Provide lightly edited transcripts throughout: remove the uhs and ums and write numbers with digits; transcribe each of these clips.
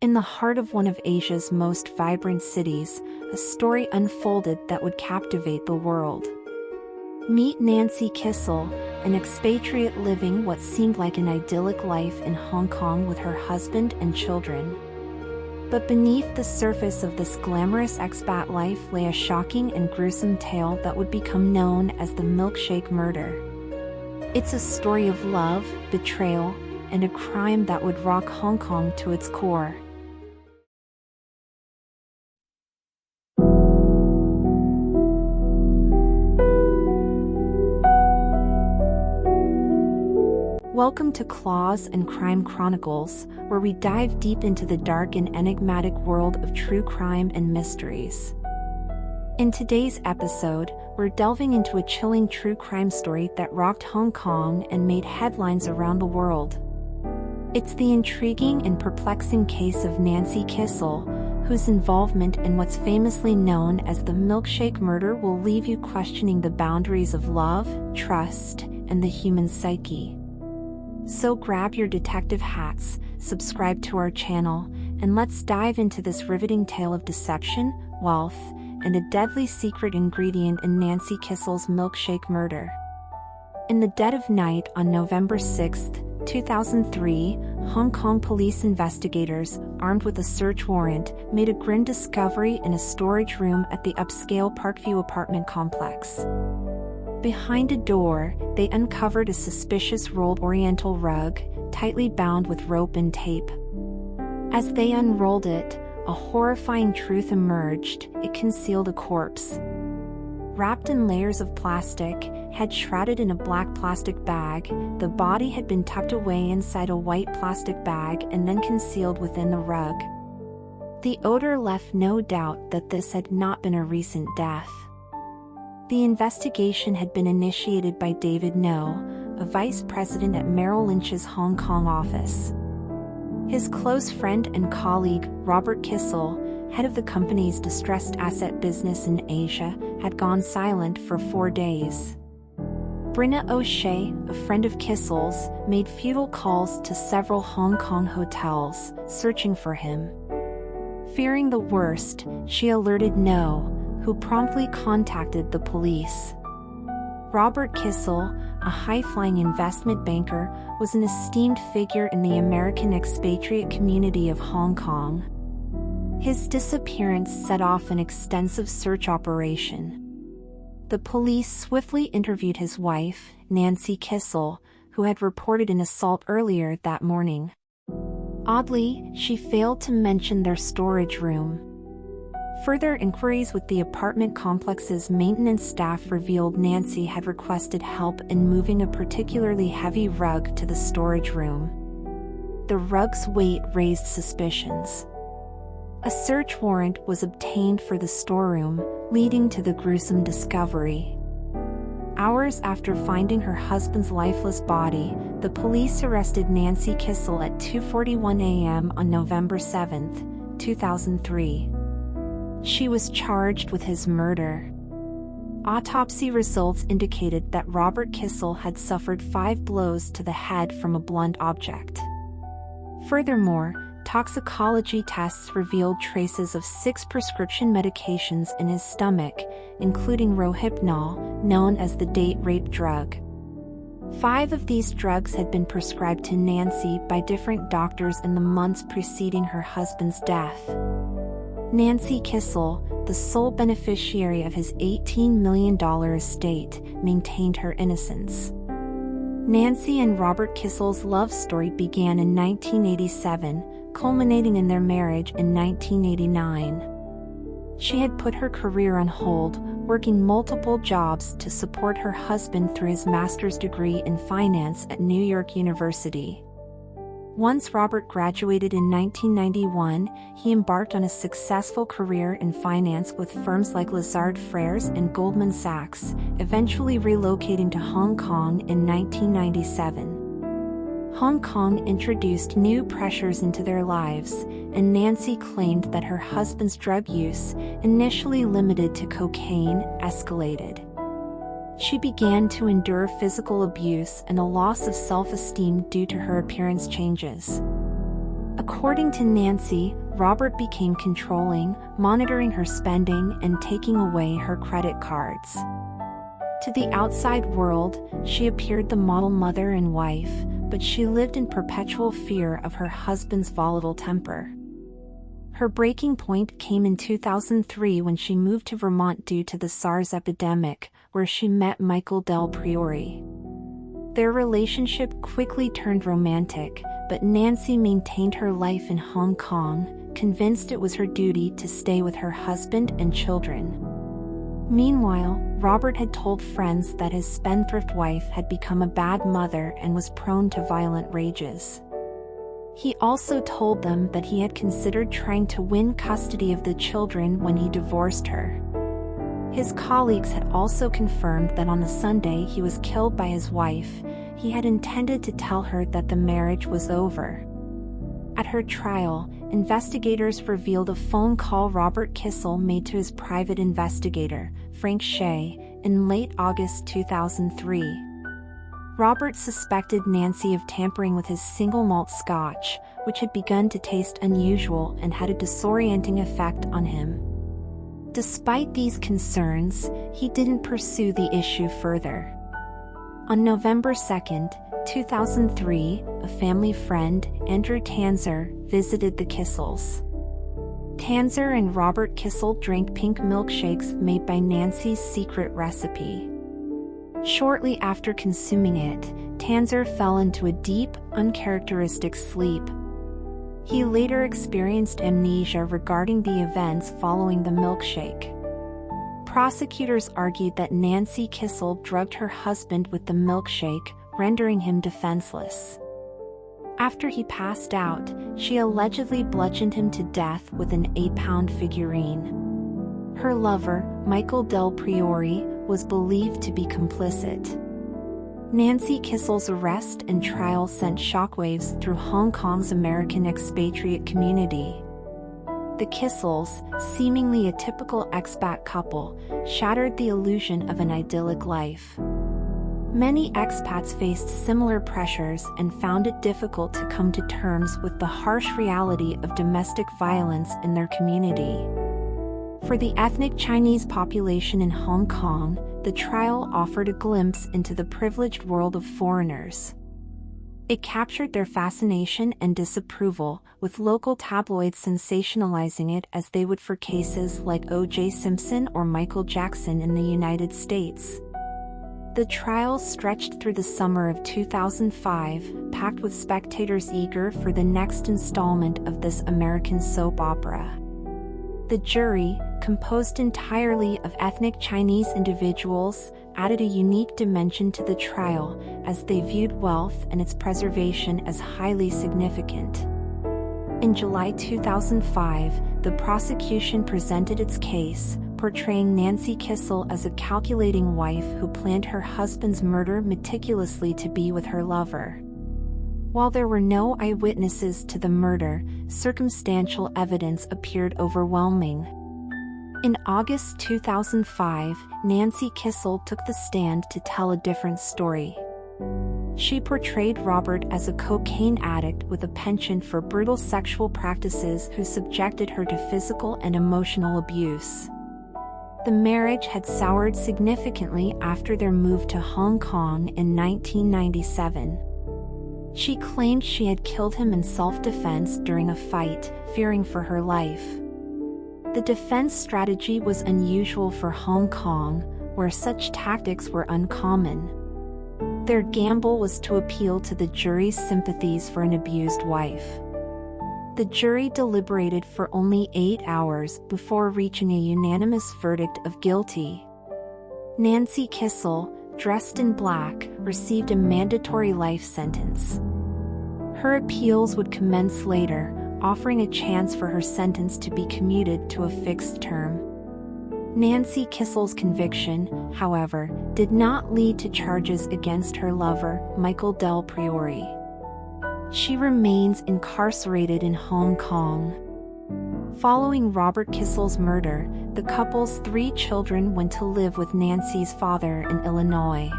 In the heart of one of Asia's most vibrant cities, a story unfolded that would captivate the world. Meet Nancy Kissel, an expatriate living what seemed like an idyllic life in Hong Kong with her husband and children. But beneath the surface of this glamorous expat life lay a shocking and gruesome tale that would become known as the Milkshake Murder. It's a story of love, betrayal, and a crime that would rock Hong Kong to its core. Welcome to Claws and Crime Chronicles, where we dive deep into the dark and enigmatic world of true crime and mysteries. In today's episode, we're delving into a chilling true crime story that rocked Hong Kong and made headlines around the world. It's the intriguing and perplexing case of Nancy Kissel, whose involvement in what's famously known as the Milkshake Murder will leave you questioning the boundaries of love, trust, and the human psyche. So grab your detective hats, subscribe to our channel, and let's dive into this riveting tale of deception, wealth, and a deadly secret ingredient in Nancy Kissel's Milkshake Murder. In the dead of night on November 6, 2003, Hong Kong police investigators, armed with a search warrant, made a grim discovery in a storage room at the upscale Parkview apartment complex. Behind a door, they uncovered a suspicious rolled oriental rug, tightly bound with rope and tape. As they unrolled it, a horrifying truth emerged: it concealed a corpse. Wrapped in layers of plastic, head shrouded in a black plastic bag, the body had been tucked away inside a white plastic bag and then concealed within the rug. The odor left no doubt that this had not been a recent death. The investigation had been initiated by David No, a vice president at Merrill Lynch's Hong Kong office. His close friend and colleague, Robert Kissel, head of the company's distressed asset business in Asia, had gone silent for 4 days. Brenna O'Shea, a friend of Kissel's, made futile calls to several Hong Kong hotels, searching for him. Fearing the worst, she alerted No, who promptly contacted the police. Robert Kissel, a high-flying investment banker, was an esteemed figure in the American expatriate community of Hong Kong. His disappearance set off an extensive search operation. The police swiftly interviewed his wife, Nancy Kissel, who had reported an assault earlier that morning. Oddly, she failed to mention their storage room. Further inquiries with the apartment complex's maintenance staff revealed Nancy had requested help in moving a particularly heavy rug to the storage room. The rug's weight raised suspicions. A search warrant was obtained for the storeroom, leading to the gruesome discovery. Hours after finding her husband's lifeless body, the police arrested Nancy Kissel at 2:41 a.m. on November 7, 2003. She was charged with his murder. Autopsy results indicated that Robert Kissel had suffered 5 blows to the head from a blunt object. Furthermore, toxicology tests revealed traces of 6 prescription medications in his stomach, including Rohypnol, known as the date rape drug. 5 of these drugs had been prescribed to Nancy by different doctors in the months preceding her husband's death. Nancy Kissel, the sole beneficiary of his $18 million estate, maintained her innocence. Nancy and Robert Kissel's love story began in 1987, culminating in their marriage in 1989. She had put her career on hold, working multiple jobs to support her husband through his master's degree in finance at New York University. Once Robert graduated in 1991, he embarked on a successful career in finance with firms like Lazard Frères and Goldman Sachs, eventually relocating to Hong Kong in 1997. Hong Kong introduced new pressures into their lives, and Nancy claimed that her husband's drug use, initially limited to cocaine, escalated. She began to endure physical abuse and a loss of self-esteem due to her appearance changes. According to Nancy, Robert became controlling, monitoring her spending and taking away her credit cards. To the outside world, she appeared the model mother and wife, but she lived in perpetual fear of her husband's volatile temper. Her breaking point came in 2003 when she moved to Vermont due to the SARS epidemic, where she met Michael Del Priore. Their relationship quickly turned romantic, but Nancy maintained her life in Hong Kong, convinced it was her duty to stay with her husband and children. Meanwhile, Robert had told friends that his spendthrift wife had become a bad mother and was prone to violent rages. He also told them that he had considered trying to win custody of the children when he divorced her. His colleagues had also confirmed that on the Sunday he was killed by his wife, he had intended to tell her that the marriage was over. At her trial, investigators revealed a phone call Robert Kissel made to his private investigator, Frank Shea, in late August 2003. Robert suspected Nancy of tampering with his single malt scotch, which had begun to taste unusual and had a disorienting effect on him. Despite these concerns, he didn't pursue the issue further. On November 2, 2003, a family friend, Andrew Tanzer, visited the Kissels. Tanzer and Robert Kissel drank pink milkshakes made by Nancy's secret recipe. Shortly after consuming it, Tanzer fell into a deep, uncharacteristic sleep. He later experienced amnesia regarding the events following the milkshake. Prosecutors argued that Nancy Kissel drugged her husband with the milkshake, rendering him defenseless. After he passed out, she allegedly bludgeoned him to death with an 8-pound figurine. Her lover, Michael Del Priore, was believed to be complicit. Nancy Kissel's arrest and trial sent shockwaves through Hong Kong's American expatriate community. The Kissels, seemingly a typical expat couple, shattered the illusion of an idyllic life. Many expats faced similar pressures and found it difficult to come to terms with the harsh reality of domestic violence in their community. For the ethnic Chinese population in Hong Kong, the trial offered a glimpse into the privileged world of foreigners. It captured their fascination and disapproval, with local tabloids sensationalizing it as they would for cases like O.J. Simpson or Michael Jackson in the United States. The trial stretched through the summer of 2005, packed with spectators eager for the next installment of this American soap opera. The jury, composed entirely of ethnic Chinese individuals, added a unique dimension to the trial, as they viewed wealth and its preservation as highly significant. In July 2005, the prosecution presented its case, portraying Nancy Kissel as a calculating wife who planned her husband's murder meticulously to be with her lover. While there were no eyewitnesses to the murder, circumstantial evidence appeared overwhelming. In August 2005, Nancy Kissel took the stand to tell a different story. She portrayed Robert as a cocaine addict with a penchant for brutal sexual practices who subjected her to physical and emotional abuse. The marriage had soured significantly after their move to Hong Kong in 1997. She claimed she had killed him in self-defense during a fight, fearing for her life. The defense strategy was unusual for Hong Kong, where such tactics were uncommon. Their gamble was to appeal to the jury's sympathies for an abused wife. The jury deliberated for only 8 hours before reaching a unanimous verdict of guilty. Nancy Kissel, dressed in black, received a mandatory life sentence. Her appeals would commence later, offering a chance for her sentence to be commuted to a fixed term. Nancy Kissel's conviction, however, did not lead to charges against her lover, Michael Del Priore. She remains incarcerated in Hong Kong. Following Robert Kissel's murder, the couple's 3 children went to live with Nancy's father in Illinois.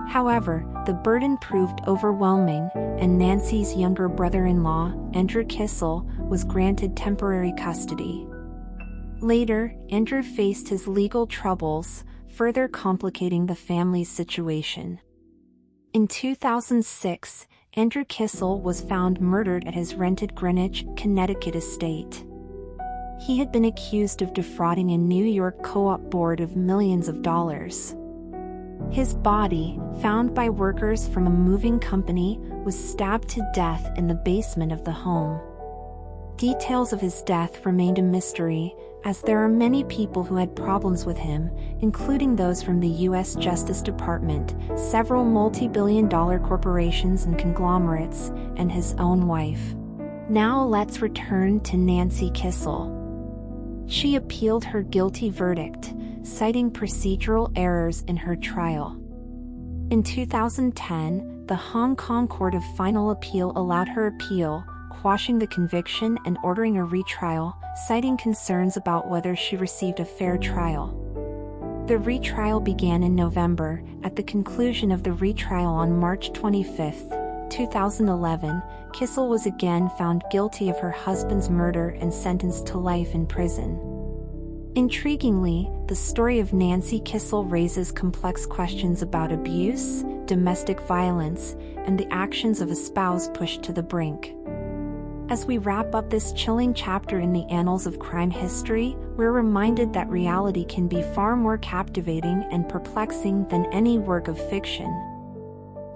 However, the burden proved overwhelming, and Nancy's younger brother-in-law, Andrew Kissel, was granted temporary custody. Later, Andrew faced his legal troubles, further complicating the family's situation. In 2006, Andrew Kissel was found murdered at his rented Greenwich, Connecticut estate. He had been accused of defrauding a New York co-op board of millions of dollars. His body, found by workers from a moving company, was stabbed to death in the basement of the home. Details of his death remained a mystery, as there are many people who had problems with him, including those from the U.S. Justice Department, several multi-billion-dollar corporations and conglomerates, and his own wife. Now let's return to Nancy Kissel. She appealed her guilty verdict, citing procedural errors in her trial. In 2010, the Hong Kong Court of Final Appeal allowed her appeal, quashing the conviction and ordering a retrial, citing concerns about whether she received a fair trial. The retrial began in November. At the conclusion of the retrial on March 25, 2011, Kissel was again found guilty of her husband's murder and sentenced to life in prison. Intriguingly, the story of Nancy Kissel raises complex questions about abuse, domestic violence, and the actions of a spouse pushed to the brink. As we wrap up this chilling chapter in the annals of crime history, we're reminded that reality can be far more captivating and perplexing than any work of fiction.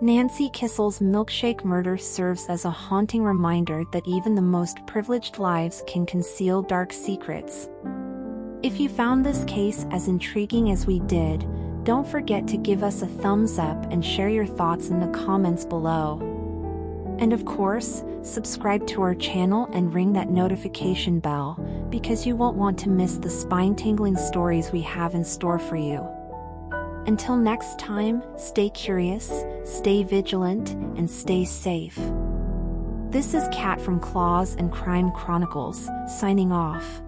Nancy Kissel's Milkshake Murder serves as a haunting reminder that even the most privileged lives can conceal dark secrets. If you found this case as intriguing as we did, don't forget to give us a thumbs up and share your thoughts in the comments below. And of course, subscribe to our channel and ring that notification bell, because you won't want to miss the spine-tingling stories we have in store for you. Until next time, stay curious, stay vigilant, and stay safe. This is Kat from Claws and Crime Chronicles, signing off.